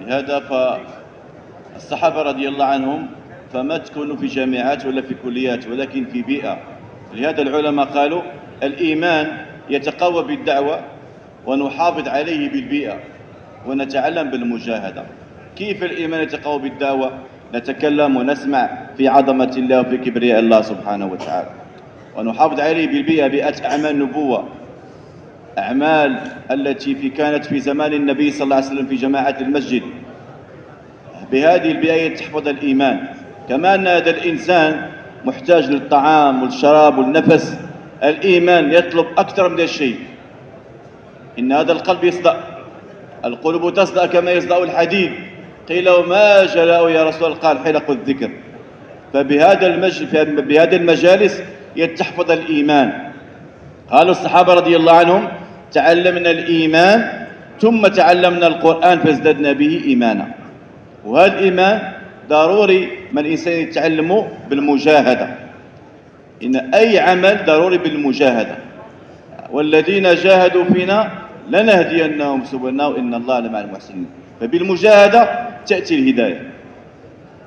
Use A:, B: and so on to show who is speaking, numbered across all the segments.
A: لهذا فالصحابة رضي الله عنهم فما تكونوا في جامعات ولا في كليات ولكن في بيئة. لهذا العلماء قالوا الإيمان يتقوى بالدعوة ونحافظ عليه بالبيئة ونتعلم بالمجاهدة. كيف الإيمان يتقوى بالدعوة؟ نتكلم ونسمع في عظمة الله وفي كبرياء الله سبحانه وتعالى، ونحافظ عليه بالبيئة، بيئة أعمال نبوة، أعمال التي كانت في زمان النبي صلى الله عليه وسلم في جماعة المسجد. بهذه البيئة تحفظ الإيمان. كما أن هذا الإنسان محتاج للطعام والشراب والنفس، الإيمان يطلب أكثر من الشيء. إن هذا القلب يصدأ، القلوب تصدأ كما يصدأ الحديد. قيل وما جلاء يا رسول الله؟ قال حلق الذكر. بهذه المجالس يتحفظ الإيمان. قالوا الصحابة رضي الله عنهم تعلمنا الإيمان ثم تعلمنا القرآن فازددنا به إيمانا. وهذا الإيمان ضروري من الإنسان يتعلمه بالمجاهدة. إن أي عمل ضروري بالمجاهدة. والذين جاهدوا فينا لنهدينهم سبلنا وإن الله لمع المحسنين. فبالمجاهدة تأتي الهداية.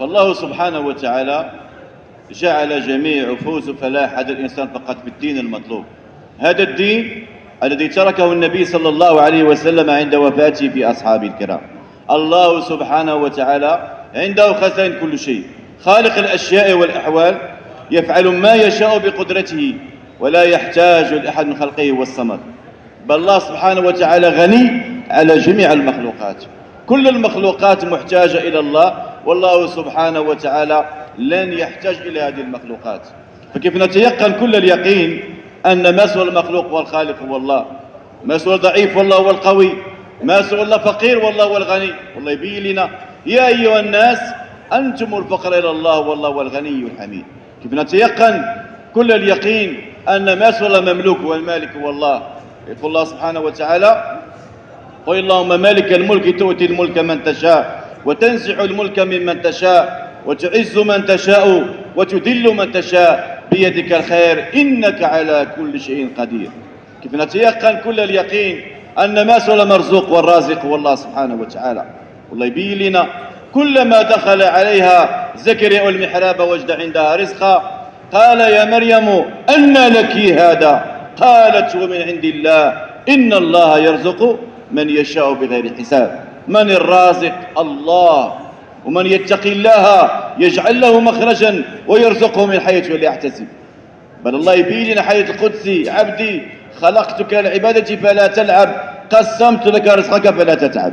A: والله سبحانه وتعالى جعل جميع فوز وفلاح هذا الإنسان فقط بالدين المطلوب. هذا الدين الذي تركه النبي صلى الله عليه وسلم عند وفاته في أصحابه الكرام. الله سبحانه وتعالى عنده خزائن كل شيء، خالق الأشياء والأحوال، يفعل ما يشاء بقدرته ولا يحتاج لأحد من خلقه والصمد. بل الله سبحانه وتعالى غني على جميع المخلوقات. كل المخلوقات محتاجة إلى الله، والله سبحانه وتعالى لن يحتاج إلى هذه المخلوقات. فكيف نتيقن كل اليقين أن ما سوى المخلوق والخالق هو الله، ما سوى الضعيف والله هو القوي، ما سوى الله فقير والله هو الغني. والله يبين لنا يا أيها الناس أنتم الفقراء إلى الله والله هو الغني الحميد. كيف نتيقن كل اليقين أن ما سوى الله مملوك والمالك هو الله. يقول الله سبحانه وتعالى قل اللهم مالك الملك تؤتي الملك من تشاء وتنزع الملك ممن تشاء وتعز من تشاء وتذل من تشاء بيدك الخير إنك على كل شيء قدير. كيف نتيقن كل اليقين أن ما سوى المرزوق والرازق هو الله سبحانه وتعالى. والله يبين لنا كلما دخل عليها زكريا المحراب وجد عندها رزقا قال يا مريم أنى لك هذا؟ قالت هو من عند الله إن الله يرزق من يشاء بغير حساب. من الرازق؟ الله. ومن يتقي الله يجعل له مخرجا ويرزقه من حيث لا يحتسب. بل الله يبين لنا حديث القدسي عبدي خلقتك لعبادتي فلا تلعب قسمت لك رزقك فلا تتعب.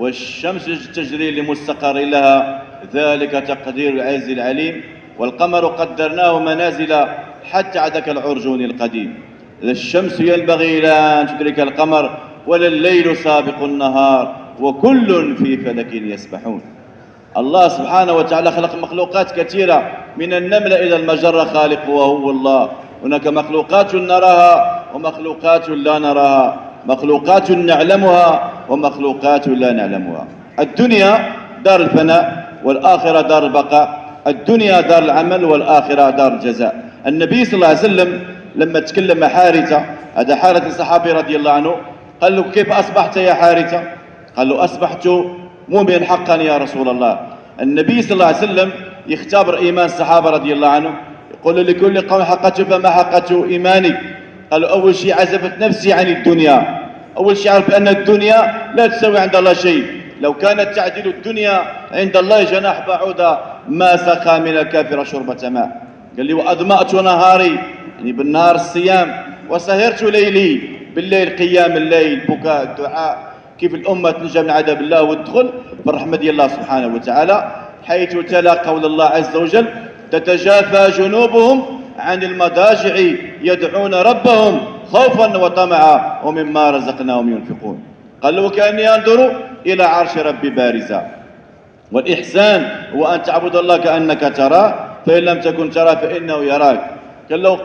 A: والشمس تجري لمستقر لها ذلك تقدير العزيز العليم والقمر قدرناه منازل حتى عاد كالعرجون القديم إذا الشمس ينبغي لها أن تدرك القمر ولا الليل سابق النهار وكل في فلك يسبحون. الله سبحانه وتعالى خلق مخلوقات كثيرة من النمل إلى المجرة خالق وهو الله. هناك مخلوقات نراها ومخلوقات لا نراها، مخلوقات نعلمها ومخلوقات لا نعلمها. الدنيا دار الفناء والآخرة دار البقاء، الدنيا دار العمل والآخرة دار الجزاء. النبي صلى الله عليه وسلم لما تكلم مع حارثة، هذا حارثة الصحابي رضي الله عنه، قال له كيف أصبحت يا حارثة؟ قال له أصبحت مؤمنا حقا يا رسول الله. النبي صلى الله عليه وسلم يختبر إيمان الصحابة رضي الله عنه، يقول لكل قوم حقته فما حقته إيماني. قالوا أول شيء عزفت نفسي عن الدنيا، أول شيء عرف أن الدنيا لا تساوي عند الله شيء، لو كانت تعدل الدنيا عند الله جناح بعوضة ما سقى من الكافر شربة ماء. قال لي وأظمأت نهاري، يعني بالنهار الصيام، وسهرت ليلي، بالليل قيام الليل، بكاء، الدعاء، كيف الأمة تنجى من عذاب الله وتدخل في الرحمة ديال الله سبحانه وتعالى، حيث تلا قول الله عز وجل تتجافى جنوبهم عن المضاجع يدعون ربهم خوفا وطمعا ومما رزقناهم ينفقون. قال وكأني أنظر إلى عرش ربي بارزا. والإحسان هو أن تعبد الله كأنك تراه فإن لم تكن تراه فإنه يراك.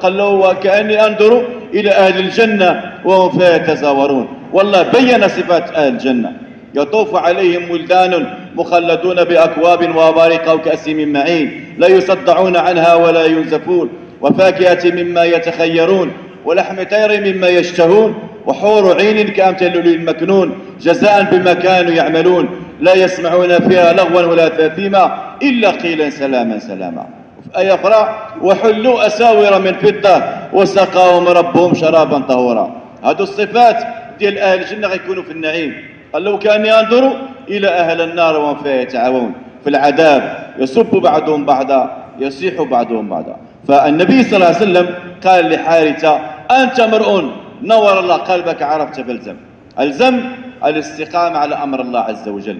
A: قال له وكأني أنظر إلى أهل الجنة وهم فيها يتزاورون. والله بين صفات أهل الجنة، يطوف عليهم ولدان مخلدون بأكواب وأباريق وكأس من معين لا يصدعون عنها ولا ينزفون، وفاكهة مما يتخيرون، ولحم طير مما يشتهون، وحور عين كأمثال اللؤلؤ المكنون جزاء بما كانوا يعملون لا يسمعون فيها لغوا ولا تأثيما إلا قيلا سلاما سلاما. وفي آية أخرى وحلوا أساور من فضة وسقاهم ربهم شرابا طهورا. هذه الصفات ديال أهل الجنة غيكونوا في النعيم. قال لو كأني أنظر إلى أهل النار وهم فيها يتعاون في العذاب يسب بعضهم بعضا يصيح بعضهم بعضا. فالنبي صلى الله عليه وسلم قال لحارثة أنت مرء نور الله قلبك عرفت فالزم. الزم الاستقامة على أمر الله عز وجل.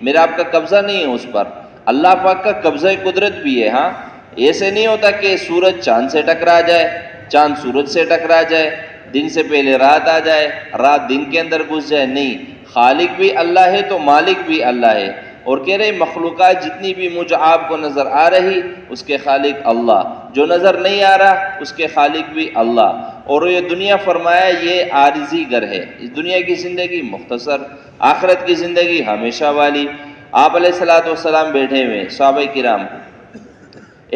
B: میرا آپ کا قبضہ نہیں ہے اس پر. اللہ پاک کا قبضہ قدرت بھی ہے. ہاں ایسے نہیں ہوتا کہ سورج چاند سے ٹکرا جائے، چاند سورج سے ٹکرا جائے، دن سے پہلے رات آ جائے، رات دن کے اندر گھس جائے. نہیں، خالق بھی اللہ ہے تو مالک بھی اللہ ہے. اور کہہ رہے مخلوقات جتنی بھی مجھ آپ کو نظر آ رہی اس کے خالق اللہ، جو نظر نہیں آ رہا اس کے خالق بھی اللہ. اور یہ دنیا فرمایا یہ عارضی گھر ہے، اس دنیا کی زندگی مختصر، آخرت کی زندگی ہمیشہ والی. آپ علیہ السلام بیٹھے ہوئے، صحابہ کرام،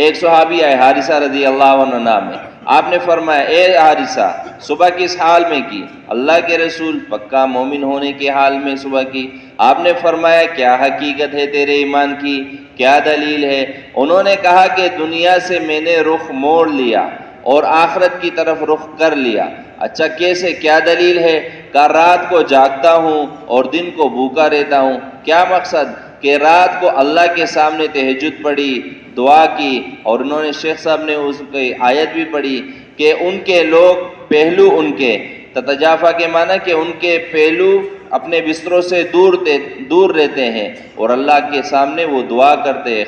B: ایک صحابی آئے حارثہ رضی اللہ عنہ نام ہے. آپ نے فرمایا اے حارثہ صبح کس حال میں کی؟ اللہ کے رسول پکا مومن ہونے کے حال میں صبح کی. آپ نے فرمایا کیا حقیقت ہے تیرے ایمان کی، کیا دلیل ہے؟ انہوں نے کہا کہ دنیا سے میں نے رخ موڑ لیا اور آخرت کی طرف رخ کر لیا. اچھا کیسے، کیا دلیل ہے؟ کہ رات کو جاگتا ہوں اور دن کو بھوکا رہتا ہوں. کیا مقصد؟ کہ رات کو اللہ کے سامنے تہجد پڑھی، دعا کی، اور انہوں نے شیخ صاحب نے اس کی آیت بھی پڑھی کہ ان کے لوگ پہلو ان کے تتجافا کے معنی کہ ان کے پہلو اپنے بستروں سے دور رہتے ہیں اور اللہ کے سامنے وہ دعا کرتے ہیں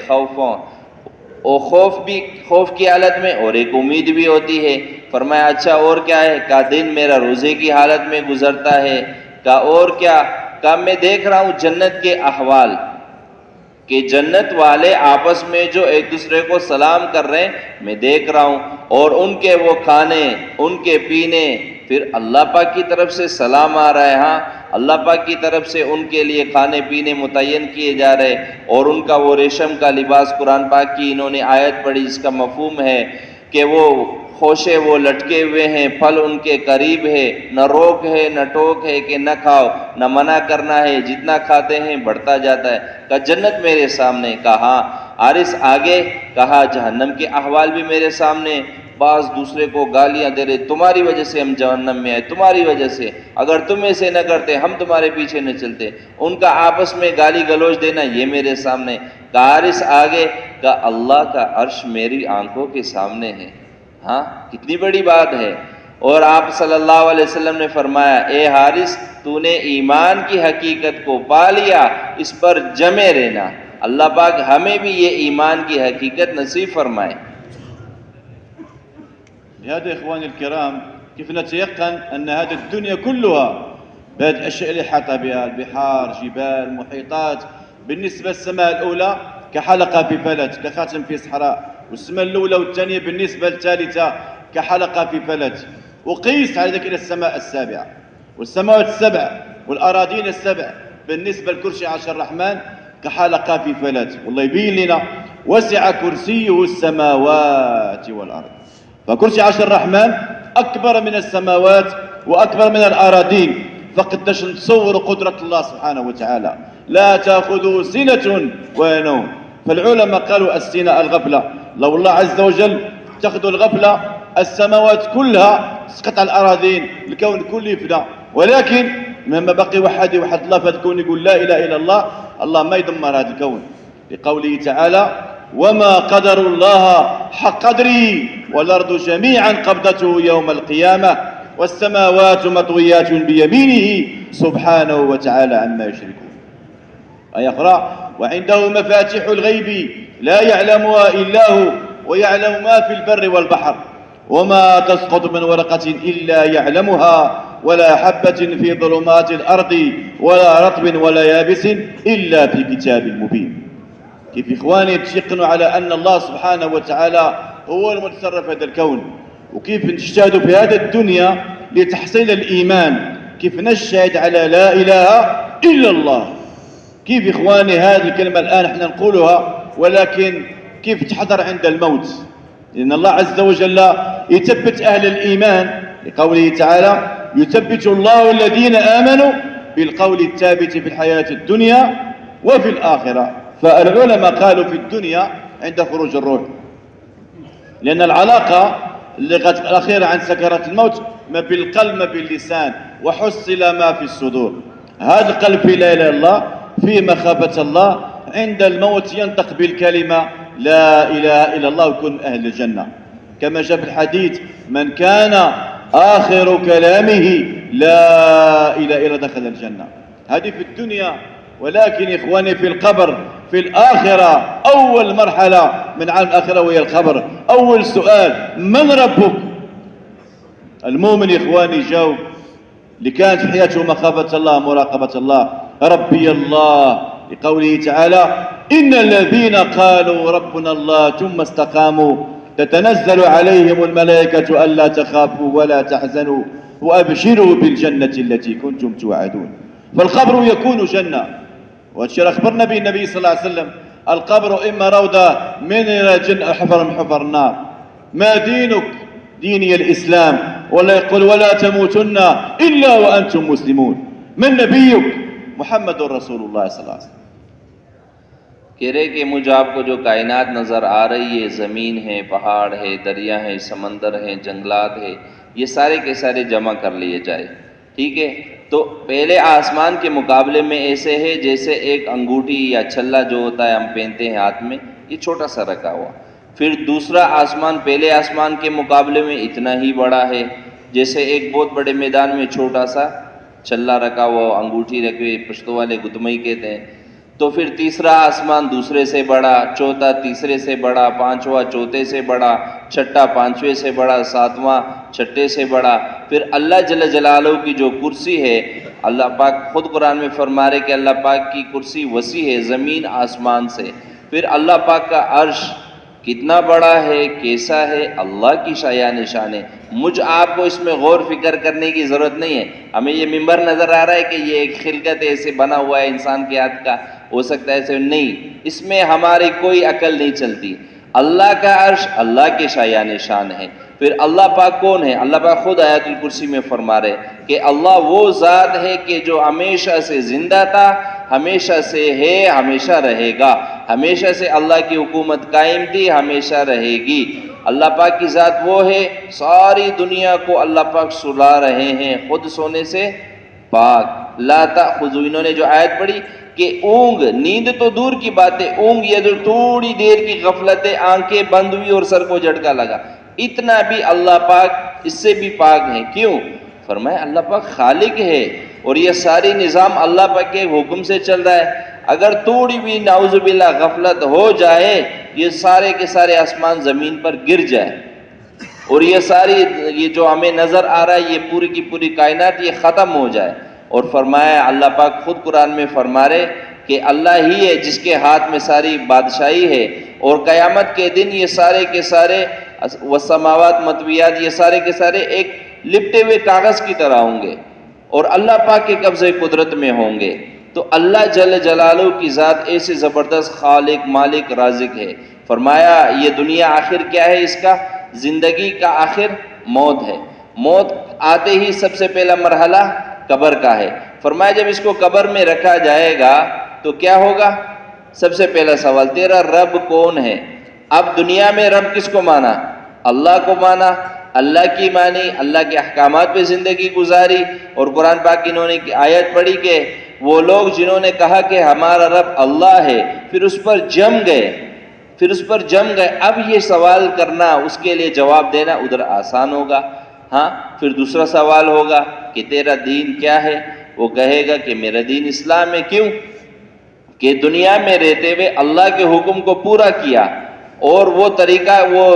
B: خوف کی حالت میں، اور ایک امید بھی ہوتی ہے. فرمایا اچھا اور کیا ہے؟ کہ دن میرا روزے کی حالت میں گزرتا ہے. کہ اور کیا؟ کہ میں دیکھ رہا ہوں جنت کے احوال، کہ جنت والے آپس میں جو ایک دوسرے کو سلام کر رہے ہیں میں دیکھ رہا ہوں، اور ان کے وہ کھانے، ان کے پینے، پھر اللہ پاک کی طرف سے سلام آ رہا ہے. ہاں اللہ پاک کی طرف سے ان کے لیے کھانے پینے متعین کیے جا رہے، اور ان کا وہ ریشم کا لباس، قرآن پاک کی انہوں نے آیت پڑھی جس کا مفہوم ہے کہ وہ خوشے وہ لٹکے ہوئے ہیں، پھل ان کے قریب ہے، نہ روک ہے نہ ٹوک ہے کہ نہ کھاؤ، نہ منع کرنا ہے، جتنا کھاتے ہیں بڑھتا جاتا ہے. کہ جنت میرے سامنے. کہا حارث آگے؟ کہا جہنم کے احوال بھی میرے سامنے. بعض دوسرے کو گالیاں دے رہے، تمہاری وجہ سے ہم جہنم میں آئے، تمہاری وجہ سے، اگر تم ایسے نہ کرتے ہم تمہارے پیچھے نہ چلتے. ان کا آپس میں گالی گلوچ دینا یہ میرے سامنے. کہ حارث آگے؟ کہ اللہ کا عرش میری آنکھوں کے سامنے ہے. ہاں کتنی بڑی بات ہے. اور آپ صلی اللہ علیہ وسلم نے فرمایا اے حارث تو نے ایمان کی حقیقت کو پا لیا، اس پر جمے رہنا. اللہ پاک ہمیں بھی یہ ایمان کی حقیقت نصیب فرمائے.
A: لهذا إخواني الكرام كيف نتيقن أن هذه الدنيا كلها بهذه الأشياء اللي حاطة بها البحار، جبال، محيطات، بالنسبة للسماء الأولى كحلقة في فلت، كخاتم في صحراء، والسماء الأولى والثانية بالنسبة للثالثة كحلقة في فلت. وقيس على ذلك إلى السماء السابعة والسماوات السبع والأراضين السبع بالنسبة لكرسي عرش الرحمن كحلقة في فلت. والله يبين لنا وسع كرسيه السماوات والأرض، فكرسي عرش الرحمن أكبر من السماوات وأكبر من الأراضين. فقداش نتصور قدرة الله سبحانه وتعالى، لا تأخذه سنة ولا نوم. فالعلماء قالوا السنة الغفلة، لو الله عز وجل تأخذ الغفلة السماوات كلها تسقط على الأراضين، الكون كله يفنى. ولكن مما بقي واحد الله في هذا الكون يقول لا إله إلا الله، الله ما يدمر هذا الكون، لقوله تعالى وما قدر الله حق قدره والأرض جميعا قبضته يوم القيامة والسماوات مطويات بيمينه سبحانه وتعالى عما يشركون. آية أخرى وعنده مفاتيح الغيب لا يعلمها إلا هو ويعلم ما في البر والبحر وما تسقط من ورقة إلا يعلمها ولا حبة في ظلمات الأرض ولا رطب ولا يابس إلا في كتاب مبين. كيف إخواني تيقنوا على أن الله سبحانه وتعالى هو المتصرف هذا الكون، وكيف نجتهد في هذه الدنيا لتحصيل الإيمان، كيف نشهد على لا إله إلا الله. كيف إخواني هذه الكلمة الآن احنا نقولها، ولكن كيف تحضر عند الموت، لأن الله عز وجل يثبت أهل الإيمان لقوله تعالى يثبت الله الذين آمنوا بالقول الثابت في الحياة الدنيا وفي الآخرة. فالعلماء قالوا في الدنيا عند خروج الروح، لأن العلاقة اللي الأخيرة عن سكرات الموت ما بالقلب ما باللسان، وحصل ما في الصدور. هذا القلب في لا إله إلا الله، في مخافة الله، عند الموت ينطق بالكلمة لا إله إلا الله ويكون أهل الجنة، كما جاء في الحديث من كان آخر كلامه لا إله إلا دخل الجنة. هذه في الدنيا ولكن إخواني في القبر في الآخرة أول مرحلة من عالم الآخرة وهي القبر. أول سؤال: من ربك؟ المؤمن إخواني جاوب اللي كانت في حياته مخافة الله مراقبة الله: ربي الله، لقوله تعالى: إن الذين قالوا ربنا الله ثم استقاموا تتنزل عليهم الملائكة ألا تخافوا ولا تحزنوا وأبشروا بالجنة التي كنتم توعدون. فالقبر يكون جنة، والشيء أخبرنا به النبي صلى الله عليه وسلم: القبر إما روضة من الجنة أو حفر من حفر النار. ما دينك؟ ديني الإسلام. ولا يقول: ولا تموتن إلا وأنتم مسلمون. من نبيك؟ محمد رسول الله صلى الله عليه وسلم.
B: کہہ رہے کہ مجھے آپ کو جو کائنات نظر آ رہی ہے، زمین ہے، پہاڑ ہے، دریا ہے، سمندر ہے، جنگلات ہے، یہ سارے کے سارے جمع کر لیے جائے، ٹھیک ہے؟ تو پہلے آسمان کے مقابلے میں ایسے ہے جیسے ایک انگوٹھی یا چھلا جو ہوتا ہے ہم پہنتے ہیں ہاتھ میں، یہ چھوٹا سا رکھا ہوا. پھر دوسرا آسمان پہلے آسمان کے مقابلے میں اتنا ہی بڑا ہے جیسے ایک بہت بڑے میدان میں چھوٹا سا چھلا رکھا ہوا، انگوٹھی رکھے، پشتو والے گتمئی کہتے ہیں. تو پھر تیسرا آسمان دوسرے سے بڑا، چوتھا تیسرے سے بڑا، پانچواں چوتھے سے بڑا، چھٹا پانچویں سے بڑا، ساتواں چھٹے سے بڑا. پھر اللہ جل جلالہ کی جو کرسی ہے، اللہ پاک خود قرآن میں فرما رہے کہ اللہ پاک کی کرسی وسیع ہے زمین آسمان سے. پھر اللہ پاک کا عرش کتنا بڑا ہے، کیسا ہے، اللہ کی شایع نشان ہے. مجھ آپ کو اس میں غور فکر کرنے کی ضرورت نہیں ہے. ہمیں یہ ممبر نظر آ رہا ہے کہ یہ ایک خلقت ہے، ایسے بنا ہوا ہے انسان کے ہاتھ کا، ہو سکتا ہے ایسے نہیں. اس میں ہماری کوئی عقل نہیں چلتی. اللہ کا عرش اللہ کے شایع نشان ہے. پھر اللہ پاک کون ہے؟ اللہ پاک خود آیت الکرسی میں فرما رہے کہ اللہ وہ ذات ہے کہ جو ہمیشہ سے زندہ تھا، ہمیشہ سے ہے، ہمیشہ رہے گا. ہمیشہ سے اللہ کی حکومت قائم تھی، ہمیشہ رہے گی. اللہ پاک کی ذات وہ ہے، ساری دنیا کو اللہ پاک سلا رہے ہیں خود سونے سے پاک. لا تأخذ، انہوں نے جو آیت پڑھی کہ اونگ، نیند تو دور کی بات ہے، اونگ یہ جو تھوڑی دیر کی غفلت ہے، آنکھیں بند ہوئی اور سر کو جھٹکا لگا، اتنا بھی اللہ پاک اس سے بھی پاک ہیں. کیوں؟ فرمایا اللہ پاک خالق ہے اور یہ ساری نظام اللہ پاک کے حکم سے چل رہا ہے. اگر تھوڑی بھی نعوذ باللہ غفلت ہو جائے، یہ سارے کے سارے آسمان زمین پر گر جائے اور یہ جو ہمیں نظر آ رہا ہے، یہ پوری کی پوری کائنات یہ ختم ہو جائے. اور فرمایا اللہ پاک خود قرآن میں فرما رہے کہ اللہ ہی ہے جس کے ہاتھ میں ساری بادشاہی ہے، اور قیامت کے دن یہ سارے کے سارے والسماوات مطویات، یہ سارے کے سارے ایک لپٹے ہوئے کاغذ کی طرح ہوں گے اور اللہ پاک کے قبضے قدرت میں ہوں گے. تو اللہ جل جلالہ کی ذات ایسے زبردست خالق مالک رازق ہے. فرمایا یہ دنیا آخر کیا ہے؟ اس کا زندگی کا آخر موت ہے. موت آتے ہی سب سے پہلا مرحلہ قبر کا ہے. فرمایا جب اس کو قبر میں رکھا جائے گا تو کیا ہوگا؟ سب سے پہلا سوال تیرا رب کون ہے؟ اب دنیا میں رب کس کو مانا؟ اللہ کو مانا، اللہ کی مانی، اللہ کے احکامات پہ زندگی گزاری. اور قرآن پاک انہوں نے آیت پڑھی کہ وہ لوگ جنہوں نے کہا کہ ہمارا رب اللہ ہے، پھر اس پر جم گئے. اب یہ سوال کرنا، اس کے لیے جواب دینا ادھر آسان ہوگا. ہاں، پھر دوسرا سوال ہوگا کہ تیرا دین کیا ہے؟ وہ کہے گا کہ میرا دین اسلام ہے. کیوں؟ کہ دنیا میں رہتے ہوئے اللہ کے حکم کو پورا کیا، اور وہ طریقہ، وہ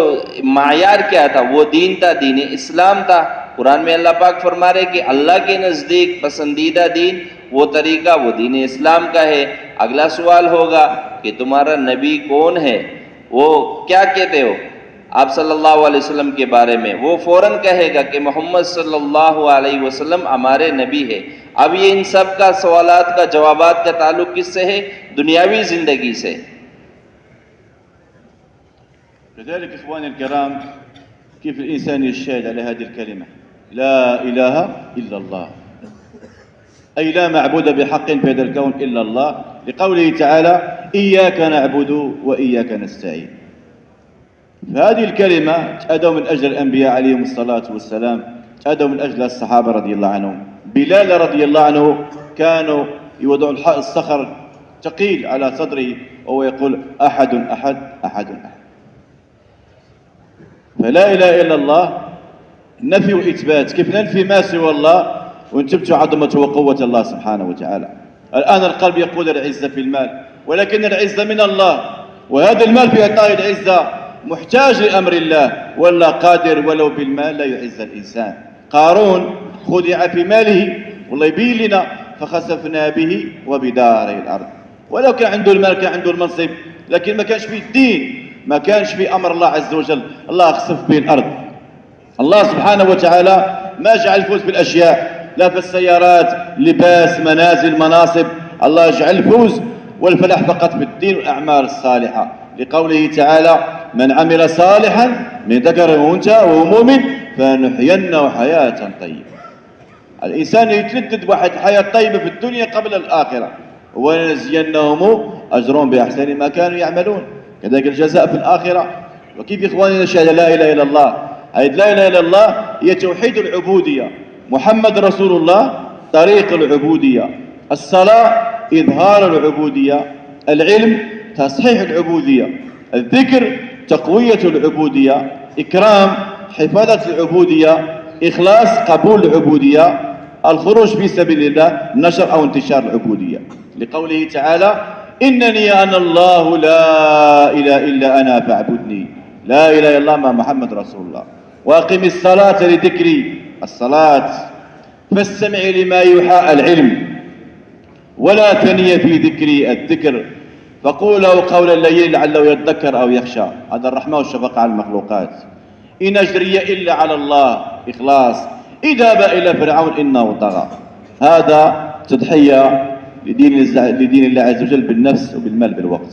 B: معیار کیا تھا؟ وہ دین تھا، دین اسلام تھا. قرآن میں اللہ پاک فرما رہے کہ اللہ کے نزدیک پسندیدہ دین، وہ طریقہ، وہ دین اسلام کا ہے. اگلا سوال ہوگا کہ تمہارا نبی کون ہے؟ وہ کیا کہتے ہو آپ صلی اللہ علیہ وسلم کے بارے میں؟ وہ فوراً کہے گا کہ محمد صلی اللہ علیہ وسلم ہمارے نبی ہے. اب یہ ان سب کا سوالات کا جوابات کا تعلق کس سے ہے؟ دنیاوی زندگی سے.
A: كذلك إخواني الكرام، كيف الإنسان يشهد على هذه الكلمة لا إله إلا الله، أي لا معبود بحق في هذا الكون إلا الله، لقوله تعالى إياك نعبد وإياك نستعين. فهذه الكلمة تأدوا من أجل الأنبياء عليهم الصلاة والسلام، تأدوا من أجل الصحابة رضي الله عنهم. بلال رضي الله عنه كانوا يوضعون الصخر ثقيل على صدره وهو يقول أحد أحد أحد أحد. فلا إله إلا الله نفي وإثبات. كيف ننفي ما سوى الله ونثبت عظمة وقوة الله سبحانه وتعالى؟ الآن القلب يقول العزة في المال، ولكن العزة من الله، وهذا المال في إعطاء العزة محتاج لأمر الله، ولا قادر ولو بالمال لا يعز الإنسان. قارون خدع في ماله، والله يبين لنا فخسفنا به وبداره الأرض. ولو كان عنده المال كان عنده المنصب، لكن ما كانش فيه الدين، ما كانش في أمر الله عز وجل، الله خسف به الأرض. الله سبحانه وتعالى ما جعل الفوز بالأشياء، لا في السيارات، لباس، منازل، مناصب، الله جعل الفوز والفلاح فقط في الدين والأعمال الصالحة، لقوله تعالى: من عمل صالحا من ذكر أو أنثى وهو مؤمن فنحيينه حياة طيبة. الإنسان يتلذذ بواحد الحياة طيبة في الدنيا قبل الآخرة، ولنجزينهم أجرهم بأحسن ما كانوا يعملون، كذلك الجزاء في الآخرة. وكيف إخواني نشهد لا إله إلا الله؟ هذه لا إله إلا الله هي توحيد العبودية، محمد رسول الله طريق العبودية، الصلاة إظهار العبودية، العلم تصحيح العبودية، الذكر تقوية العبودية، إكرام حفاظة العبودية، إخلاص قبول العبودية، الخروج في سبيل الله نشر أو انتشار العبودية، لقوله تعالى: إنني أنا الله لا إله إلا أنا فاعبدني. لا إله إلا الله مع محمد رسول الله. وأقم الصلاة لذكري، الصلاة، فاستمع لما يوحى، العلم، ولا تني في ذكري، الذكر، فقولوا قولا لينا لعله يذكر أو يخشى، هذا الرحمة والشفقة على المخلوقات. إن أجري إلا على الله، إخلاص، إذهب إلى فرعون إنه طغى، هذا تضحية لدين الله عز وجل بالنفس وبالمال بالوقت.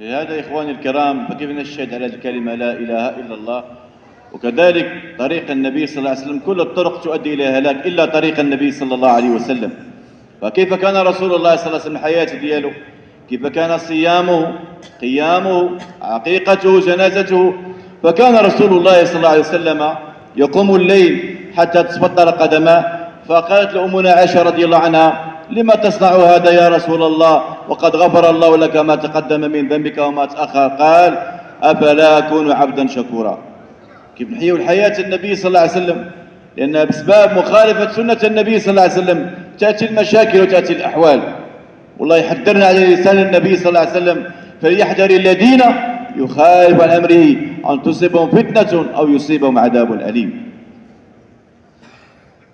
A: لهذا إخواني الكرام فكيف نشهد على الكلمة لا إله إلا الله؟ وكذلك طريق النبي صلى الله عليه وسلم، كل الطرق تؤدي إلى هلاك إلا طريق النبي صلى الله عليه وسلم. فكيف كان رسول الله صلى الله عليه وسلم حياته دياله؟ كيف كان صيامه، قيامه، عقيقته، جنازته؟ فكان رسول الله صلى الله عليه وسلم يقوم الليل حتى تتفطر قدماه. فقالت لأمنا عائشة رضي الله عنها: لما تصنع هذا يا رسول الله وقد غفر الله لك ما تقدم من ذنبك وما تأخر؟ قال: أفلا أكون عبدا شكورا. كيف نحيي الحياة النبي صلى الله عليه وسلم؟ لأن بسبب مخالفة سنة النبي صلى الله عليه وسلم تأتي المشاكل وتأتي الأحوال. والله يحذرنا على لسان النبي صلى الله عليه وسلم: فليحذر الذين يخالف عن أمره أن تصيبهم فتنة أو يصيبهم عذاب أليم.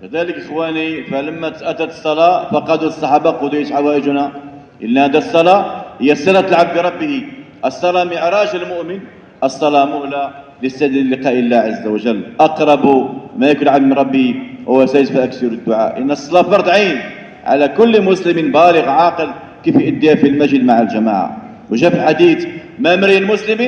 A: كذلك إخواني فلما أتت الصلاة فقد الصحابة قضيت حوائجنا، إن هذا الصلاة هي صلة العبد بربه، الصلاة معراج المؤمن، الصلاة مهلة لاستعداد لقاء الله عز وجل، أقرب ما يكون العبد من ربه وهو ساجد فأكثر الدعاء. إن الصلاة فرض عين على كل مسلم بالغ عاقل كيف يؤديها في المسجد مع الجماعة. وجاء في الحديث ما امرئ مسلم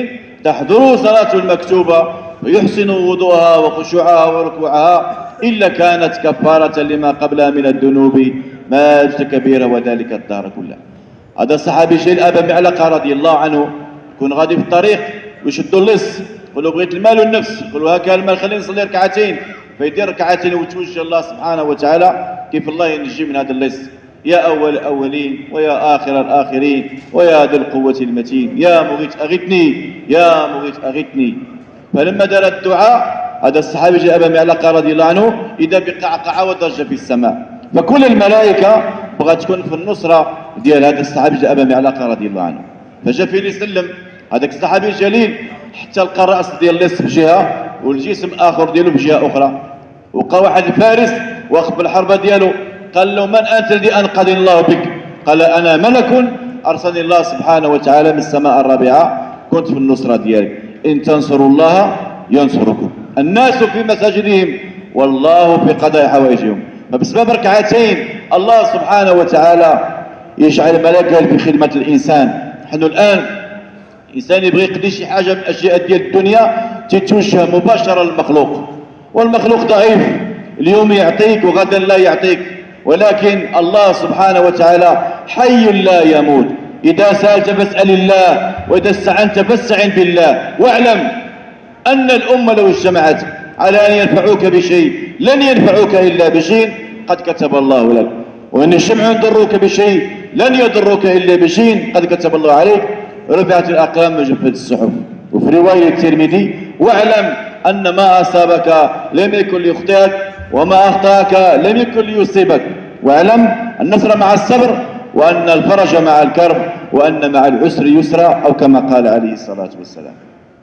A: تحضره صلاته المكتوبة ويحسن وضوءها وخشوعها وركوعها إلا كانت كفارة لما قبلها من الذنوب ما كبيرة وذلك الدهر كله. هذا الصحابي جليل أبا معلقة رضي الله عنه يكون غادي في الطريق ويشدوا اللص، يقولوا بغيت المال والنفس، يقولوا هكا المال خلينا نصلي ركعتين، فيدير ركعتين ويتوجه الله سبحانه وتعالى كيف الله ينجي من هذا اللص. يا أول الأولين ويا آخر الآخرين ويا ذا القوة المتين يا مغيث أغثني يا مغيث أغثني. فلما دار الدعاء هذا الصحابي جاء أبا معلقة رضي الله عنه إذا بقعقعة وضج في السماء، فكل الملائكة بغات تكون في النصرة ديال هذا الصحابي جاء أبا معلقة رضي الله عنه. فجاء فيه يسلم هذاك الصحابي الجليل حتى لقى الرأس ديال اللص بجهة والجسم آخر ديالو بجهة أخرى، وقع واحد الفارس واخذ بالحربة ديالو قال له من أنت الذي أنقذني الله بك؟ قال أنا ملك أرسلني الله سبحانه وتعالى من السماء الرابعة، كنت في النصرة ديالك، إن تنصروا الله ينصركم. الناس في مساجدهم والله في قضاء حوائجهم. فبسبب ركعتين الله سبحانه وتعالى يجعل الملائكة في خدمة الإنسان. نحن الآن الإنسان يبغي يقضي شي حاجة من الأشياء ديال الدنيا تتوجه مباشرة للمخلوق، والمخلوق ضعيف، اليوم يعطيك وغدا لا يعطيك، ولكن الله سبحانه وتعالى حي لا يموت. إذا سألت فاسأل الله وإذا استعنت فاستعن بالله، واعلم أن الأمة لو اجتمعت على أن ينفعوك بشيء لن ينفعوك إلا بشيء قد كتب الله لك، وإن اجتمعوا يضروك بشيء لن يضروك إلا بشيء قد كتب الله عليك. رفعت الأقلام وجفت الصحف. وفي رواية الترمذي واعلم أن ما أصابك لم يكن ليخطئك وما أخطأك لم يكن ليصيبك، واعلم النصر مع الصبر وأن الفرج مع الكرب وأن مع العسر يسرا، أو كما قال عليه الصلاة والسلام.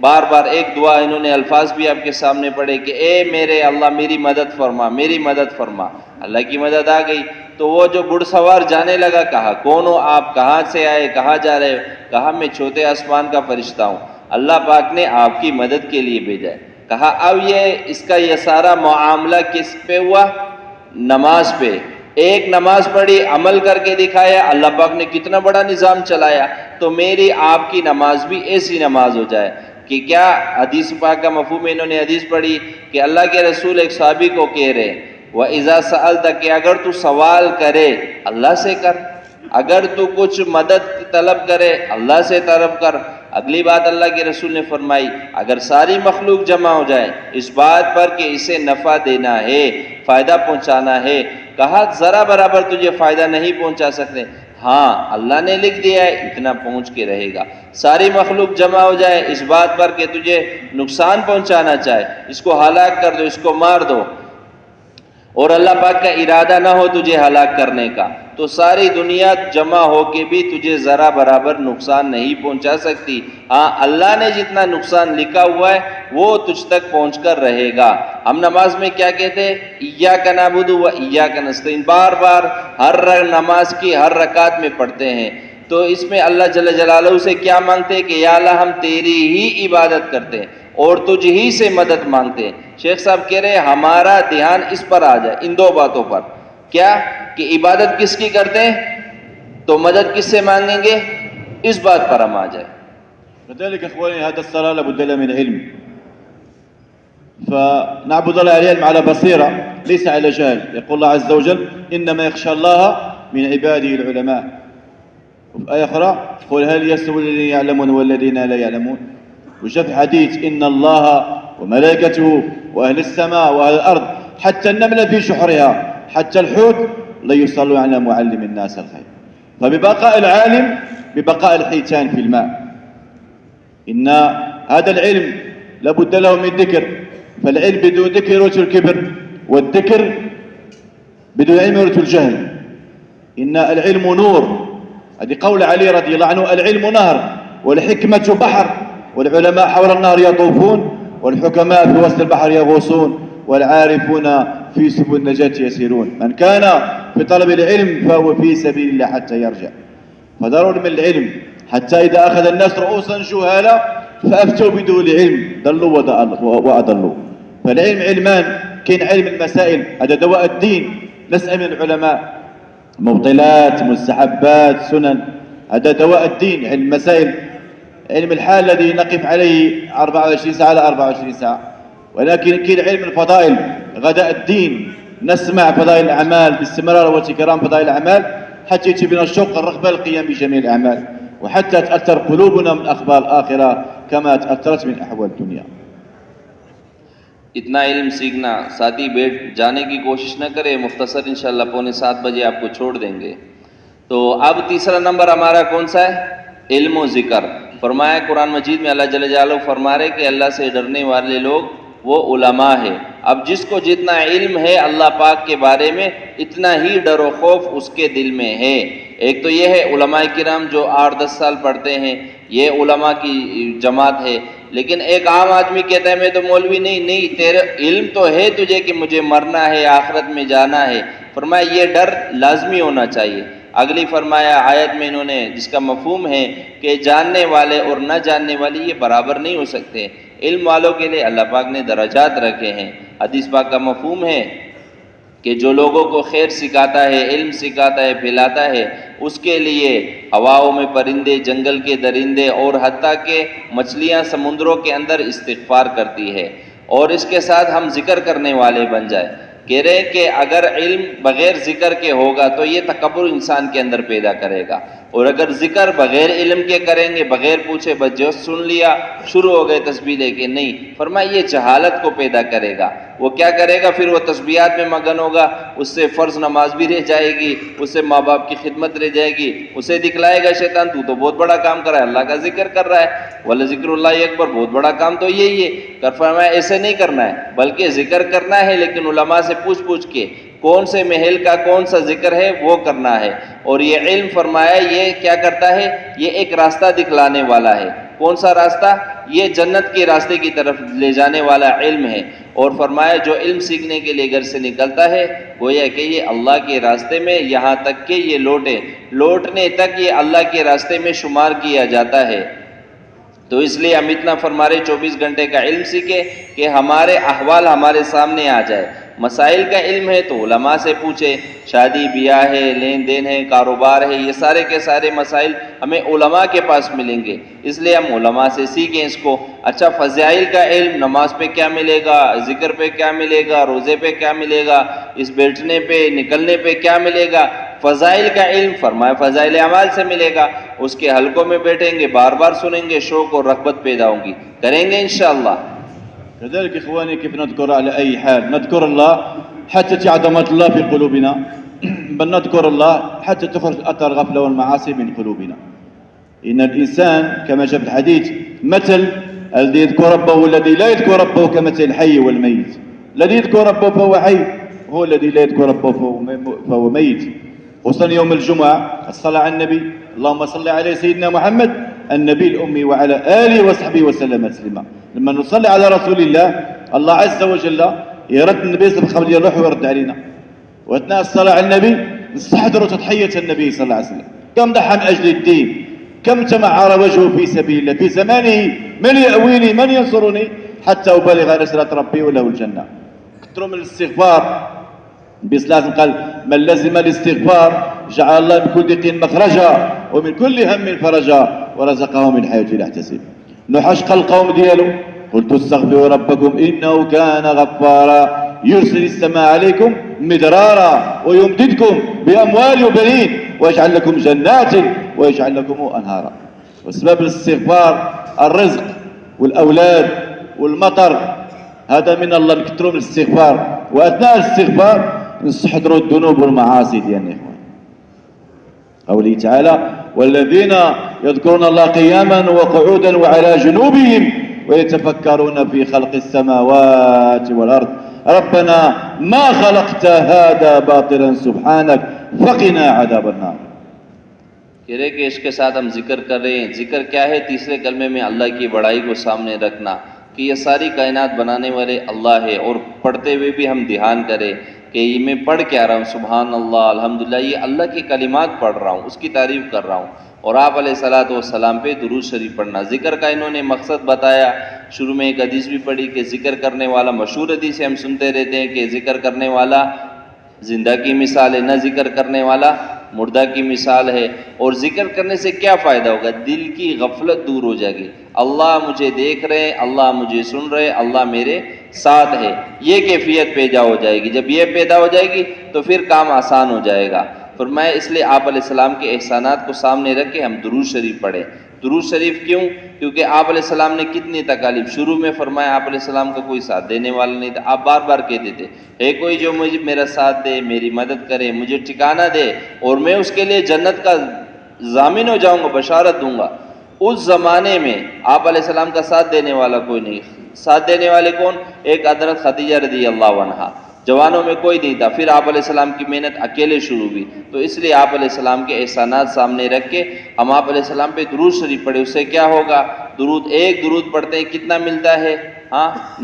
B: بار بار ایک دعا انہوں نے الفاظ بھی آپ کے سامنے پڑھے کہ اے میرے اللہ میری مدد فرما، میری مدد فرما۔ اللہ کی مدد آ گئی تو وہ جو گھڑ سوار جانے لگا، کہا کون ہو آپ، کہاں سے آئے، کہاں جا رہے ہو؟ کہا میں چھوٹے آسمان کا فرشتہ ہوں، اللہ پاک نے آپ کی مدد کے لیے بھیجا ہے۔ کہا اب اس کا یہ سارا معاملہ کس پہ ہوا؟ نماز پہ۔ ایک نماز پڑھی، عمل کر کے دکھایا، اللہ پاک نے کتنا بڑا نظام چلایا۔ تو میری آپ کی نماز بھی ایسی نماز ہو جائے کہ کیا حدیث پاک کا مفہوم، انہوں نے حدیث پڑھی کہ اللہ کے رسول ایک صحابی کو کہہ رہے وَإِذَا سَأَلْتَ کہ اگر تو سوال کرے اللہ سے کر، اگر تو کچھ مدد طلب کرے اللہ سے طلب کر۔ اگلی بات اللہ کے رسول نے فرمائی اگر ساری مخلوق جمع ہو جائے اس بات پر کہ اسے نفع دینا ہے، فائدہ پہنچانا ہے، کہا ذرا برابر تجھے فائدہ نہیں پہنچا سکتے، ہاں اللہ نے لکھ دیا ہے اتنا پہنچ کے رہے گا۔ ساری مخلوق جمع ہو جائے اس بات پر کہ تجھے نقصان پہنچانا چاہے، اس کو ہلاک کر دو، اس کو مار دو، اور اللہ پاک کا ارادہ نہ ہو تجھے ہلاک کرنے کا، تو ساری دنیا جمع ہو کے بھی تجھے ذرا برابر نقصان نہیں پہنچا سکتی۔ ہاں اللہ نے جتنا نقصان لکھا ہوا ہے وہ تجھ تک پہنچ کر رہے گا۔ ہم نماز میں کیا کہتے ہیں؟ ایاک نعبد و ایاک نستعین، بار بار ہر نماز کی ہر رکعت میں پڑھتے ہیں۔ تو اس میں اللہ جل جلالہ سے کیا مانگتے ہیں کہ یا اللہ ہم تیری ہی عبادت کرتے ہیں اور تجھ ہی سے مدد مانگتے ہیں۔ شیخ صاحب کہہ رہے ہیں ہمارا دھیان اس پر آ جائے، ان دو باتوں پر، کیا کہ عبادت کس کی کرتے ہیں تو مدد کس سے مانگیں گے، اس بات پر ہم آ جائے۔
A: لذلك اخواني هذا الصلاة لابد لها من علم، فنعبد الله العلم على بصيرة ليس على جهل. يقول الله عز وجل إنما يخشى الله من عباده العلماء. وفي آية أخرى قل هل يستوي الذين يعلمون والذين لا يعلمون. وجاء في حديث إن الله وملائكته وأهل السماء وأهل الأرض حتى النملة في شحرها حتى الحوت لا يصلوا على معلم الناس الخير. فببقاء العالم ببقاء الحيتان في الماء. إن هذا العلم لابد له من ذكر، فالعلم بدون ذكر يورث الكبر، والذكر بدون علم يورث الجهل. إن العلم نور، هذه قول علي رضي الله عنه العلم نهر والحكمة بحر والعلماء حول النهر يطوفون والحكماء في وسط البحر يغوصون والعارفون في سبل النجاة يسيرون. من كان في طلب العلم فهو في سبيل الله حتى يرجع. فضروري من العلم حتى إذا أخذ الناس رؤوسا جهالا فأفتوا بدون علم ضلوا وأضلوا. فالعلم علمان، كاين علم المسائل هذا دواء الدين، نسأل من العلماء مبطلات مستحبات سنن، هذا دواء الدين علم المسائل. علم الحال الذي نقف عليه 24 ساعة على 24 ساعة. ولكن كاين علم الفضائل غداء الدين، نسمع فضائل الأعمال باستمرار وتكرار فضائل الأعمال حتى يأتي بنا الشوق الرغبة للقيام بجميع الأعمال، وحتى تأثر قلوبنا من أخبار الآخرة كما تأثرت من أحوال الدنيا.
B: اتنا علم سیکھنا، ساتھی بیٹھ جانے کی کوشش نہ کرے، مختصر انشاءاللہ 6:45 بجے آپ کو چھوڑ دیں گے۔ تو اب تیسرا نمبر ہمارا کون سا ہے؟ علم و ذکر۔ فرمایا قرآن مجید میں اللہ جل جلالہ فرما رہے کہ اللہ سے ڈرنے والے لوگ وہ علماء ہے۔ اب جس کو جتنا علم ہے اللہ پاک کے بارے میں اتنا ہی ڈر و خوف اس کے دل میں ہے۔ ایک تو یہ ہے علماء کرام جو 8-10 سال پڑھتے ہیں، یہ علماء کی جماعت ہے۔ لیکن ایک عام آدمی کہتا ہے میں تو مولوی نہیں، تیرا علم تو ہے تجھے کہ مجھے مرنا ہے، آخرت میں جانا ہے۔ فرمایا یہ ڈر لازمی ہونا چاہیے۔ اگلی فرمایا آیت میں انہوں نے جس کا مفہوم ہے کہ جاننے والے اور نہ جاننے والے یہ برابر نہیں ہو سکتے۔ علم والوں کے لیے اللہ پاک نے درجات رکھے ہیں۔ حدیث پاک کا مفہوم ہے کہ جو لوگوں کو خیر سکھاتا ہے، علم سکھاتا ہے، پھیلاتا ہے، اس کے لیے ہواؤں میں پرندے، جنگل کے درندے اور حتیٰ کہ مچھلیاں سمندروں کے اندر استغفار کرتی ہے۔ اور اس کے ساتھ ہم ذکر کرنے والے بن جائے۔ کہہ رہے کہ اگر علم بغیر ذکر کے ہوگا تو یہ تکبر انسان کے اندر پیدا کرے گا، اور اگر ذکر بغیر علم کے کریں گے، بغیر پوچھے بس جو سن لیا شروع ہو گئے تسبیح لے کے، نہیں، فرمایا یہ جہالت کو پیدا کرے گا۔ وہ کیا کرے گا؟ پھر وہ تسبیحات میں مگن ہوگا، اس سے فرض نماز بھی رہ جائے گی، اس سے ماں باپ کی خدمت رہ جائے گی، اسے دکھلائے گا شیطان تو بہت بڑا کام کر رہا ہے، اللہ کا ذکر کر رہا ہے، وَلَذِكْرُ اللَّهِ أَكْبَرُ، بہت بڑا کام تو یہی ہے۔ فرمایا ایسے نہیں کرنا ہے، بلکہ ذکر کرنا ہے لیکن علماء سے پوچھ کے کون سے محل کا کون سا ذکر ہے وہ کرنا ہے۔ اور یہ علم فرمایا یہ کیا کرتا ہے؟ یہ ایک راستہ دکھلانے والا ہے۔ کون سا راستہ؟ یہ جنت کے راستے کی طرف لے جانے والا علم ہے. اور فرمایا جو علم سیکھنے کے لیے گھر سے نکلتا ہے گویا کہ یہ اللہ کے راستے میں یہاں تک کہ یہ لوٹنے تک یہ اللہ کے راستے میں شمار کیا جاتا ہے. تو اس لیے ہم اتنا فرما رہے 24 گھنٹے کا علم سیکھے کہ ہمارے احوال ہمارے سامنے آ جائے. مسائل کا علم ہے تو علماء سے پوچھے، شادی بیاہ ہے، لین دین ہے، کاروبار ہے، یہ سارے کے سارے مسائل ہمیں علماء کے پاس ملیں گے، اس لیے ہم علماء سے سیکھیں اس کو. اچھا فضائل کا علم، نماز پہ کیا ملے گا، ذکر پہ کیا ملے گا، روزے پہ کیا ملے گا، اس بیٹھنے پہ نکلنے پہ کیا ملے گا، فضائل کا علم فرمایا فضائل اعمال سے ملے گا. اس کے حلقوں میں بیٹھیں گے، بار بار سنیں گے، شوق اور رغبت پیدا ہوں گی، کریں گے انشاءاللہ.
A: كذلك إخواني كيف نذكر على أي حال نذكر الله حتى عظمة الله في قلوبنا، بل نذكر الله حتى تخرج أثر الغفلة والمعاصي من قلوبنا. إن الإنسان كما جاء في الحديث مثل الذي يذكر ربه والذي لا يذكر ربه كمثل الحي والميت. الذي يذكر ربه فهو حي، هو الذي لا يذكر ربه فهو ميت. خصوصا يوم الجمعة الصلاة على النبي، اللهم صل على سيدنا محمد النبي الأمي وعلى آله وصحبه وسلم تسليما. لما نصلي على رسول الله الله عز وجل يرد النبي صلى الله عليه وسلم يروح ويرد علينا. وأثناء الصلاة على النبي نستحضر تضحية النبي صلى الله عليه وسلم، كم ضحى من أجل الدين، كم تمعر وجهه في سبيل الله في زمانه، من يأويني من ينصرني حتى أبلغ رسالة ربي وله الجنة. كثروا من الاستغفار. النبي صلى الله عليه وسلم قال من لزم الاستغفار جعل الله من كل ضيق مخرجا ومن كل هم فرجا ورزقه من حيث لا يحتسب. نحش قال القوم ديالو قلت استغفروا ربكم إنه كان غفارا يرسل السماء عليكم مدرارا ويمددكم بأموال وبنين ويجعل لكم جنات ويجعل لكم أنهارا. وسبب الاستغفار الرزق والأولاد والمطر، هذا من الله. نكثروا من الاستغفار، وأثناء الاستغفار نستحضروا الذنوب والمعاصي ديالنا. قوله تعالى والذين يذكرون الله قياما وقعودا وعلى جنوبهم ويتفكرون في خلق السماوات والأرض ربنا ما خلقت هذا باطلا سبحانك فقنا عذاب النار.
B: کہہ رہے کہ اس کے ساتھ ہم ذکر کر رہے ہیں. ذکر کیا ہے؟ تیسرے کلمے میں اللہ کی بڑائی کو سامنے رکھنا کہ یہ ساری کائنات بنانے والے اللہ ہے، اور پڑھتے ہوئے بھی ہم دھیان کریں کہ میں پڑھ کیا رہا ہوں، سبحان اللہ الحمدللہ، یہ اللہ کی کلمات پڑھ رہا ہوں، اس کی تعریف کر رہا ہوں. اور آپ علیہ الصلوۃ والسلام پہ درود شریف پڑھنا. ذکر کا انہوں نے مقصد بتایا. شروع میں ایک حدیث بھی پڑھی کہ ذکر کرنے والا، مشہور حدیث ہے ہم سنتے رہتے ہیں کہ ذکر کرنے والا زندہ کی مثال ہے، نہ ذکر کرنے والا مردہ کی مثال ہے. اور ذکر کرنے سے کیا فائدہ ہوگا؟ دل کی غفلت دور ہو جائے گی. اللہ مجھے دیکھ رہے، اللہ مجھے سن رہے، اللہ میرے ساتھ ہے، یہ کیفیت پیدا ہو جائے گی. جب یہ پیدا ہو جائے گی تو پھر کام آسان ہو جائے گا. فرمایا اس لیے آپ علیہ السلام کے احسانات کو سامنے رکھ کے ہم درود شریف پڑھیں. درود شریف کیوں؟ کیونکہ آپ علیہ السلام نے کتنی تکالیف. شروع میں فرمایا آپ علیہ السلام کا کوئی ساتھ دینے والا نہیں تھا. آپ بار بار کہتے تھے ہے کوئی جو مجھے میرا ساتھ دے، میری مدد کرے، مجھے ٹھکانہ دے، اور میں اس کے لیے جنت کا ضامن ہو جاؤں گا، بشارت دوں گا. اس زمانے میں آپ علیہ السلام کا ساتھ دینے والا کوئی نہیں. ساتھ دینے والے کون؟ ایک حضرت خدیجہ رضی اللہ عنہا. جوانوں میں کوئی نہیں تھا. پھر آپ علیہ السلام کی محنت اکیلے شروع ہوئی. تو اس لیے آپ علیہ السلام کے احسانات سامنے رکھ کے ہم آپ علیہ السلام پہ درود شریف پڑھے. اس سے کیا ہوگا؟ ایک درود پڑھتے ہیں کتنا ملتا ہے؟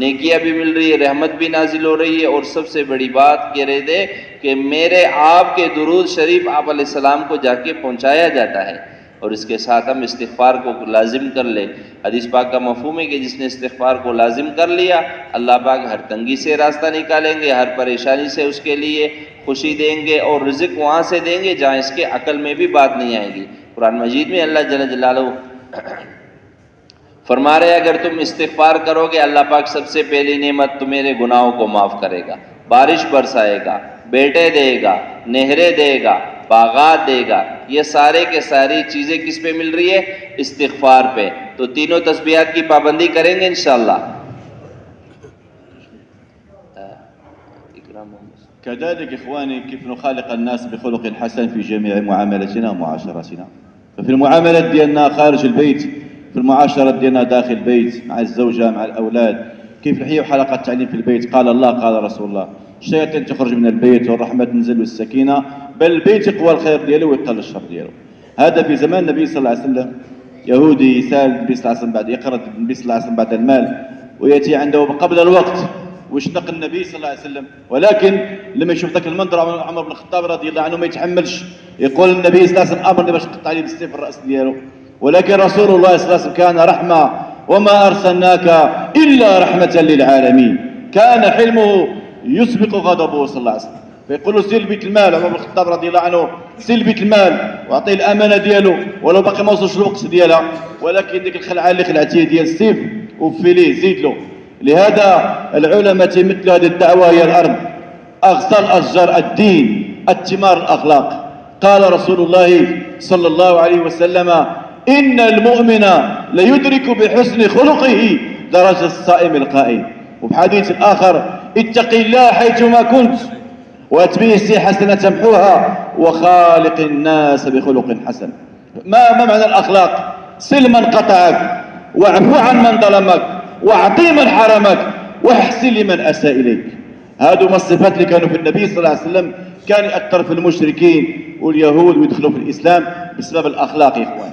B: نیکیاں بھی مل رہی ہے، رحمت بھی نازل ہو رہی ہے. اور سب سے بڑی بات کہہ رہے تھے کہ میرے آپ کے درود شریف آپ علیہ السلام کو جا کے پہنچایا جاتا ہے. اور اس کے ساتھ ہم استغفار کو لازم کر لیں. حدیث پاک کا مفہوم ہے کہ جس نے استغفار کو لازم کر لیا اللہ پاک ہر تنگی سے راستہ نکالیں گے، ہر پریشانی سے اس کے لیے خوشی دیں گے، اور رزق وہاں سے دیں گے جہاں اس کے عقل میں بھی بات نہیں آئے گی. قرآن مجید میں اللہ جل جلالہ فرما رہے اگر تم استغفار کرو گے اللہ پاک سب سے پہلی نعمت تمہارے گناہوں کو معاف کرے گا، بارش برسائے گا، بیٹے دے گا، نہریں دے گا، باغات دے گا. یہ سارے کے ساری چیزیں کس پہ مل رہی ہے؟ استغفار پہ. تو تینوں تسبیحات کی پابندی کریں گے انشاءاللہ.
A: كذلك إخواني كيف نخالق الناس بخلق حسن في جميع معاملتنا ومعاشرتنا. ففي المعاملات ديالنا خارج البيت، في المعاشرة ديالنا داخل البيت مع الزوجة مع الأولاد، كيف نحيي حلقة التعليم في البيت. قال الله قال رسول الله الشياطين تخرج من البيت والرحمة تنزل والسكينة، بل البيت يقوى الخير ديالو ويقل الشر ديالو. هذا في زمان النبي صلى الله عليه وسلم يهودي يسال النبي صلى الله عليه وسلم بعد يقرض النبي صلى الله عليه وسلم بعد المال وياتي عنده قبل الوقت ويشنق النبي صلى الله عليه وسلم، ولكن لما يشوف ذاك المنظر عمر بن الخطاب رضي الله عنه ما يتحملش، يقول النبي صلى الله عليه وسلم امرني باش نقطع عليه بالسيف الراس ديالو، ولكن رسول الله صلى الله عليه وسلم كان رحمه وما ارسلناك الا رحمه للعالمين، كان حلمه يسبق غضبه صلى الله عليه وسلم، فيقول له سير بيت المال عمر بن الخطاب رضي الله عنه، سير بيت المال واعطيه الامانه ديالو ولو باقي ما وصلش الوقت ديالها، ولكن ديك الخلعه اللي خلعتيه ديال السيف وفي ليه زيد له. لهذا العلماء تمثل هذه الدعوه هي الارض، اغصى الاشجار الدين، الثمار الاخلاق. قال رسول الله صلى الله عليه وسلم: ان المؤمن ليدرك بحسن خلقه درجه الصائم القائم. وبحديث اخر: اتق الله حيثما كنت واتبع السيئة تمحوها وخالق الناس بخلق حسن. ما معنى الاخلاق؟ سل من قطعك، واعفو عن من ظلمك، واعطي من حرمك، واحسن لمن اساء اليك. هذو ما الصفات اللي كانوا في النبي صلى الله عليه وسلم، كان ياثر في المشركين واليهود ويدخلوا في الاسلام بسبب الاخلاق يا اخوان.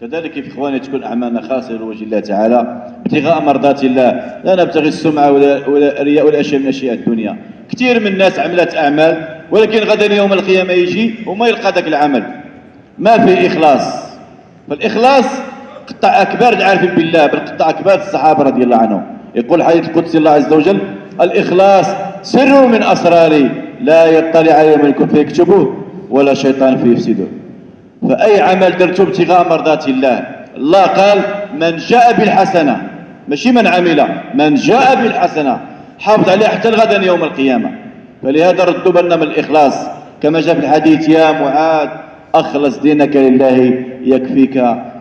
A: كذلك يا اخواني تكون اعمالنا خالصه لوجه الله تعالى ابتغاء مرضات الله، لا نبتغي السمعه ولا الرياء ولا اشياء من اشياء الدنيا. كثير من الناس عملت اعمال ولكن غدا يوم القيامه يجي وما يلقى ذاك العمل، ما في اخلاص. فالاخلاص قطع اكبار العارفين بالله، بل قطع اكبار الصحابه رضي الله عنهم. يقول الحديث القدسي الله عز وجل: الاخلاص سر من اسراري لا يطلع عليه من يكون فيكتبوه ولا شيطان فيفسده. فأي عمل درته ابتغاء مرضات الله، الله قال: من جاء بالحسنة، ماشي من عمل، من جاء بالحسنة حافظ عليها حتى الغدا يوم القيامة. فلهذا ردوا بالنا من الإخلاص، كما جاء في الحديث: يا معاذ أخلص دينك لله يكفيك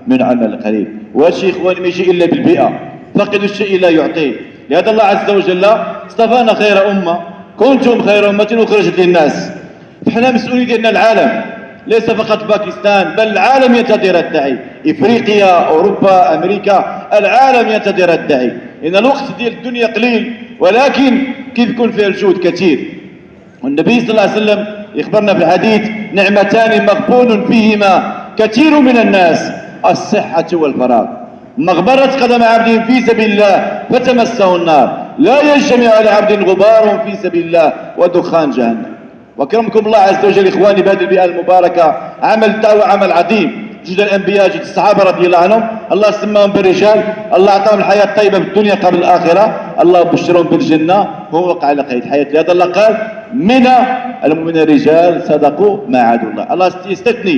A: من عمل قليل. وهذا الشيء إخواني ما يجي إلا بالبيئة، فقد الشيء لا يعطيه. لهذا الله عز وجل اصطفانا خير أمة، كنتم خير أمة أخرجت للناس. فإحنا مسؤولين ديالنا العالم، ليس فقط باكستان بل العالم ينتظر الداعي، افريقيا، اوروبا، امريكا، العالم ينتظر الداعي. ان الوقت ديال الدنيا قليل ولكن كيف يكون فيها الجهد كثير. والنبي صلى الله عليه وسلم يخبرنا في الحديث: نعمتان مغبون فيهما كثير من الناس، الصحة والفراغ. مغبرة قدم عبد في سبيل الله فتمسه النار، لا يجتمع على عبد غبار في سبيل الله ودخان جهنم. واكرمكم الله عز وجل اخواني بهذه البيئه المباركه، عمل دعوه عمل عظيم. جد الانبياء، جد الصحابه رضي الله عنهم، الله سماهم بالرجال، الله اعطاهم الحياه الطيبه في الدنيا قبل الاخره، الله بشرهم بالجنه وهو وقع على قيد الحياه. لهذا الله قال: من المؤمنين رجال صدقوا ما عاهدوا الله. الله يستثني.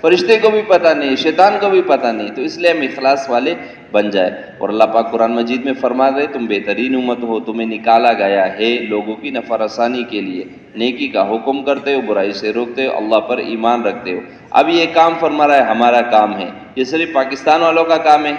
B: فرشتے کو بھی پتہ نہیں، شیطان کو بھی پتہ نہیں، تو اس لیے ہم اخلاص والے بن جائے. اور اللہ پاک قرآن مجید میں فرما رہے تم بہترین امت ہو، تمہیں نکالا گیا ہے لوگوں کی نفع رسانی کے لیے، نیکی کا حکم کرتے ہو، برائی سے روکتے ہو، اللہ پر ایمان رکھتے ہو. اب یہ کام فرما رہا ہے ہمارا کام ہے. یہ صرف پاکستان والوں کا کام ہے؟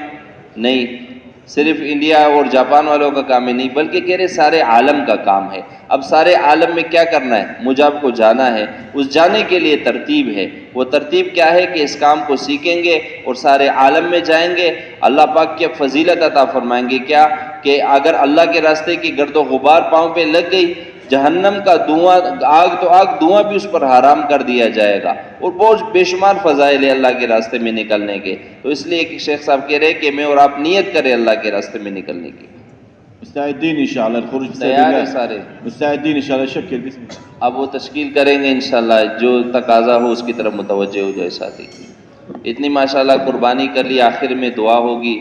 B: نہیں. صرف انڈیا اور جاپان والوں کا کام ہے؟ نہیں، بلکہ کہہ رہے سارے عالم کا کام ہے. اب سارے عالم میں کیا کرنا ہے؟ مجھے آپ کو جانا ہے. اس جانے کے لیے ترتیب ہے. وہ ترتیب کیا ہے کہ اس کام کو سیکھیں گے اور سارے عالم میں جائیں گے. اللہ پاک کی فضیلت عطا فرمائیں گے کیا کہ اگر اللہ کے راستے کی گرد و غبار پاؤں پہ لگ گئی، جہنم کا دھواں، آگ تو آگ، دھواں بھی اس پر حرام کر دیا جائے گا. اور بہت بے شمار فضائل ہے اللہ کے راستے میں نکلنے کے. تو اس لیے کہ شیخ صاحب کہہ رہے کہ میں اور آپ نیت کریں اللہ کے راستے میں نکلنے کی.
A: مستعدين ان شاء الله الخروج في سبيل
B: تیار ہے
A: الله.
B: سارے؟
A: مستعدين ان شاء الله. شكل بسم الله.
B: اب وہ تشکیل کریں گے انشاءاللہ، جو تقاضا ہو اس کی طرف متوجہ ہو جائے ساتھی. اتنی ماشاءاللہ قربانی کر لی، آخر میں دعا ہوگی.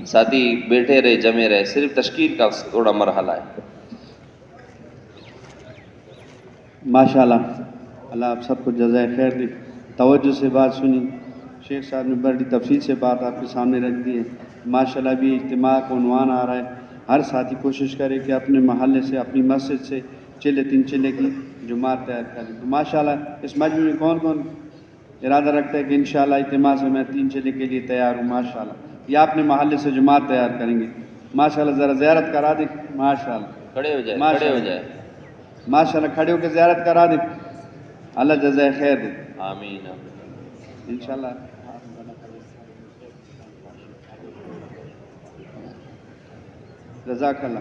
B: ساتھی بیٹھے رہے، جمے رہے، صرف تشکیل کا تھوڑا مرحلہ ہے.
C: ماشاءاللہ، اللہ آپ سب کو جزائے خیر دے. توجہ سے بات سنی، شیخ صاحب نے بڑی تفصیل سے بات آپ کے سامنے رکھ دی ہے. ماشاءاللہ بھی اجتماع کا عنوان آ رہا ہے، ہر ساتھی کوشش کرے کہ اپنے محلے سے، اپنی مسجد سے چلے 3 چلے کی جماعت تیار کریں. تو ماشاءاللہ اس مجمع میں کون کون ارادہ رکھتا ہے کہ انشاءاللہ اجتماع سے میں 3 چلے کے لیے تیار ہوں؟ ماشاءاللہ. یا اپنے محلے سے جماعت تیار کریں گے؟ ماشاءاللہ ذرا زیارت کرا دیں. ماشاءاللہ
B: کھڑے ہو جائے، کھڑے ہو جائے.
C: ماشاءاللہ کھڑے ہو کے زیارت کرا دیں. اللہ جزائے خیر دے
B: آمین.
C: انشاءاللہ. جزاک اللہ.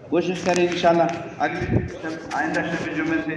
C: کوشش کریں انشاءاللہ اگلے آئندہ شب جمعے سے